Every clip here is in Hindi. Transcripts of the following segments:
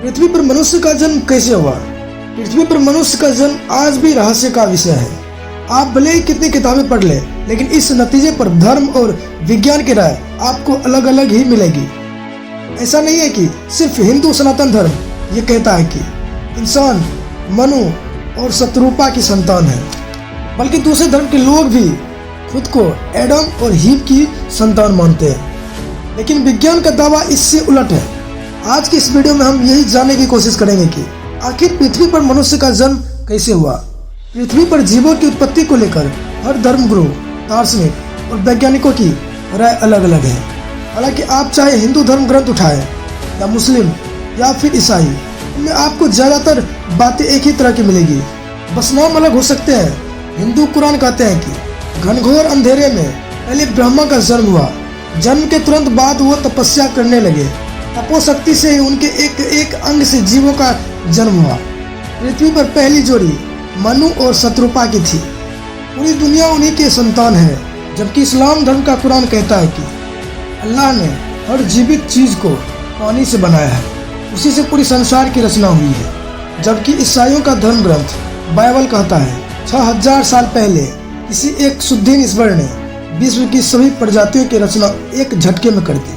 पृथ्वी पर मनुष्य का जन्म कैसे हुआ? पृथ्वी पर मनुष्य का जन्म आज भी रहस्य का विषय है। आप भले ही कितनी किताबें पढ़ लें, लेकिन इस नतीजे पर धर्म और विज्ञान की राय आपको अलग अलग ही मिलेगी। ऐसा नहीं है कि सिर्फ हिंदू सनातन धर्म ये कहता है कि इंसान मनु और शत्रुपा की संतान है, बल्कि दूसरे धर्म के लोग भी खुद को एडम और हीव की संतान मानते हैं। लेकिन विज्ञान का दावा इससे उलट है। आज की इस वीडियो में हम यही जानने की कोशिश करेंगे कि आखिर पृथ्वी पर मनुष्य का जन्म कैसे हुआ। पृथ्वी पर जीवों की उत्पत्ति को लेकर हर धर्मगुरु, दार्शनिक और वैज्ञानिकों की राय अलग अलग है। हालांकि आप चाहे हिंदू धर्म ग्रंथ उठाएं या मुस्लिम या फिर ईसाई, इनमें आपको ज़्यादातर बातें एक ही तरह की मिलेगी, बस नाम अलग हो सकते हैं। हिंदू कुरान कहते हैं कि घनघोर अंधेरे में पहले ब्रह्मा का जन्म हुआ। जन्म के तुरंत बाद वो तपस्या करने लगे। तपोशक्ति से ही उनके एक एक अंग से जीवों का जन्म हुआ। पृथ्वी पर पहली जोड़ी मनु और शत्रुपा की थी। पूरी दुनिया उन्हीं के संतान है। जबकि इस्लाम धर्म का कुरान कहता है कि अल्लाह ने हर जीवित चीज को पानी से बनाया है, उसी से पूरी संसार की रचना हुई है। जबकि ईसाइयों का धर्म ग्रंथ बाइबल कहता है 6000 साल पहले किसी एक शुद्धिन ईश्वर ने विश्व की सभी प्रजातियों की रचना एक झटके में कर दी।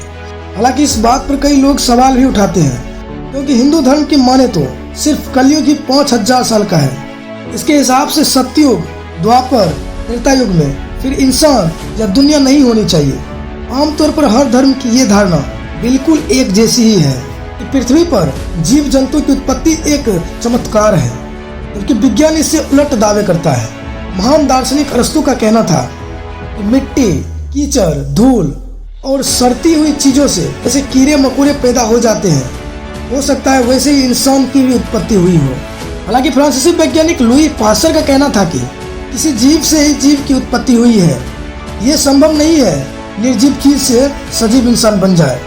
हालांकि इस बात पर कई लोग सवाल भी उठाते हैं, क्योंकि हिंदू धर्म की माने तो सिर्फ कलयुग ही 5000 साल का है। इसके हिसाब से सत्ययुग, द्वापर, त्रेता युग में फिर इंसान या दुनिया नहीं होनी चाहिए। आमतौर पर हर धर्म की ये धारणा बिल्कुल एक जैसी ही है कि पृथ्वी पर जीव जंतु की उत्पत्ति एक चमत्कार है, जबकि विज्ञान इससे उलट दावे करता है। महान दार्शनिक अरस्तु का कहना था कि मिट्टी, कीचड़, धूल और सड़ती हुई चीजों से जैसे कीड़े मकोड़े पैदा हो जाते हैं, हो सकता है वैसे ही इंसान की भी उत्पत्ति हुई हो। हालांकि फ्रांसीसी वैज्ञानिक लुई पास्चर का कहना था कि किसी जीव से ही जीव की उत्पत्ति हुई है। ये संभव नहीं है निर्जीव चीज से सजीव इंसान बन जाए।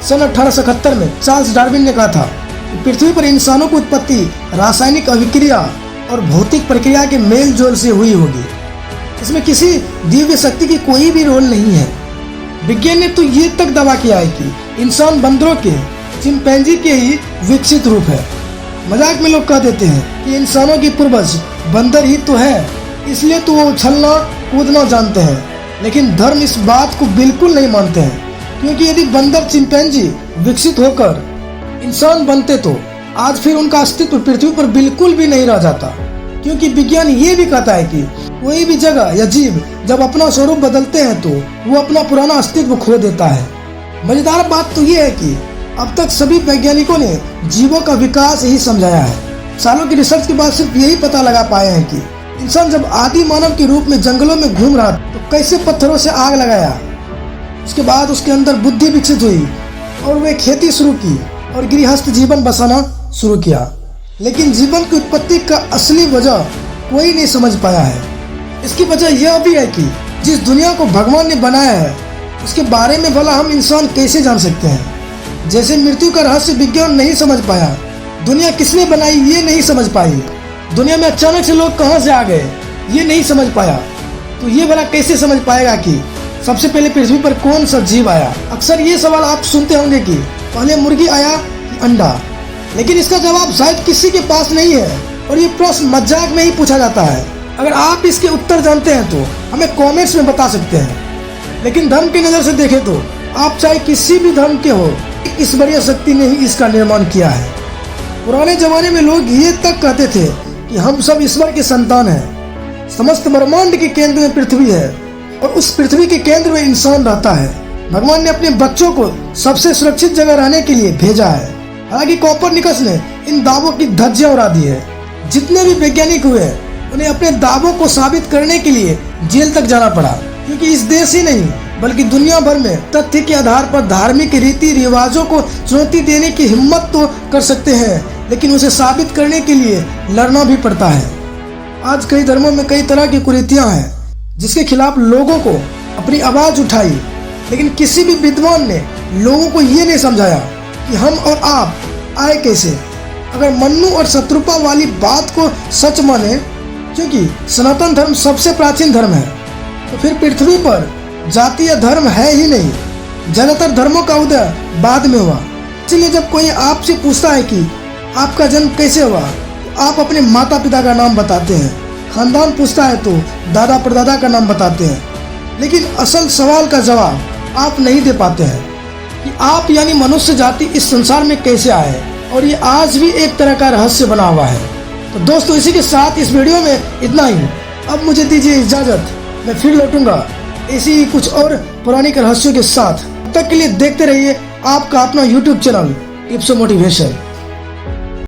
सन 1871 में चार्ल्स डार्विन ने कहा था कि पृथ्वी पर इंसानों की उत्पत्ति रासायनिक अभिक्रिया और भौतिक प्रक्रिया के मेल जोल से हुई होगी। इसमें किसी दिव्य शक्ति की कोई भी रोल नहीं है। विज्ञान ने तो ये तक दावा किया है कि इंसान बंदरों के, चिंपैंजी के ही विकसित रूप है। मजाक में लोग कह देते हैं कि इंसानों की पूर्वज बंदर ही तो है, इसलिए तो वो उछलना कूदना जानते हैं। लेकिन धर्म इस बात को बिल्कुल नहीं मानते हैं, क्योंकि यदि बंदर, चिंपैंजी विकसित होकर इंसान बनते तो आज फिर उनका अस्तित्व पृथ्वी पर बिल्कुल भी नहीं रह जाता। क्योंकि विज्ञान ये भी कहता है कि कोई भी जगह या जीव जब अपना स्वरूप बदलते हैं तो वो अपना पुराना अस्तित्व खो देता है। मजेदार बात तो ये है कि अब तक सभी वैज्ञानिकों ने जीवों का विकास ही समझाया है। सालों की रिसर्च के बाद सिर्फ यही पता लगा पाए हैं कि इंसान जब आदि मानव के रूप में जंगलों में घूम रहा तो कैसे पत्थरों से आग लगाया। उसके बाद उसके अंदर बुद्धि विकसित हुई और वे खेती शुरू की और गृहस्थ जीवन बसाना शुरू किया। लेकिन जीवन की उत्पत्ति का असली वजह कोई नहीं समझ पाया है। इसकी वजह यह भी है कि जिस दुनिया को भगवान ने बनाया है उसके बारे में भला हम इंसान कैसे जान सकते हैं। जैसे मृत्यु का रहस्य विज्ञान नहीं समझ पाया, दुनिया किसने बनाई ये नहीं समझ पाई, दुनिया में अचानक से लोग कहां से आ गए ये नहीं समझ पाया, तो ये भला कैसे समझ पाएगा कि सबसे पहले पृथ्वी पर कौन सा जीव आया। अक्सर ये सवाल आप सुनते होंगे कि पहले मुर्गी आया कि अंडा, लेकिन इसका जवाब शायद किसी के पास नहीं है और ये प्रश्न मजाक में ही पूछा जाता है। अगर आप इसके उत्तर जानते हैं तो हमें कमेंट्स में बता सकते हैं। लेकिन धर्म की नज़र से देखें तो आप चाहे किसी भी धर्म के हो, ईश्वरीय शक्ति ने ही इसका निर्माण किया है। पुराने जमाने में लोग ये तक कहते थे कि हम सब ईश्वर के संतान हैं। समस्त ब्रह्मांड के केंद्र में पृथ्वी है और उस पृथ्वी के केंद्र में इंसान रहता है। भगवान ने अपने बच्चों को सबसे सुरक्षित जगह रहने के लिए भेजा है। हालांकि कोपरनिकस ने इन दावों की धज्जियां उड़ा दी है। जितने भी वैज्ञानिक हुए उन्हें अपने दावों को साबित करने के लिए जेल तक जाना पड़ा, क्योंकि इस देश ही नहीं बल्कि दुनिया भर में तथ्य के आधार पर धार्मिक रीति रिवाजों को चुनौती देने की हिम्मत तो कर सकते हैं, लेकिन उसे साबित करने के लिए लड़ना भी पड़ता है। आज कई धर्मों में कई तरह की कुरीतियां हैं जिसके खिलाफ लोगों को अपनी आवाज उठाई, लेकिन किसी भी विद्वान ने लोगों को ये नहीं समझाया कि हम और आप आए कैसे। अगर मन्नु और शत्रुपा वाली बात को सच माने, क्योंकि सनातन धर्म सबसे प्राचीन धर्म है, तो फिर पृथ्वी पर जाति या धर्म है ही नहीं। ज्यादातर धर्मों का उदय बाद में हुआ। इसलिए जब कोई आपसे पूछता है कि आपका जन्म कैसे हुआ? आप अपने माता पिता का नाम बताते हैं। खानदान पूछता है तो दादा परदादा का नाम बताते हैं। लेकिन असल सवाल का जवाब आप नहीं दे पाते हैं कि आप यानी मनुष्य जाति इस संसार में कैसे आए, और ये आज भी एक तरह का रहस्य बना हुआ है। तो दोस्तों, इसी के साथ इस वीडियो में इतना ही। अब मुझे दीजिए इजाजत, मैं फिर लौटूंगा ऐसी ही कुछ और पौराणिक रहस्यों के साथ। तब तक के लिए देखते रहिए आपका अपना YouTube चैनल टिप्स मोटिवेशन।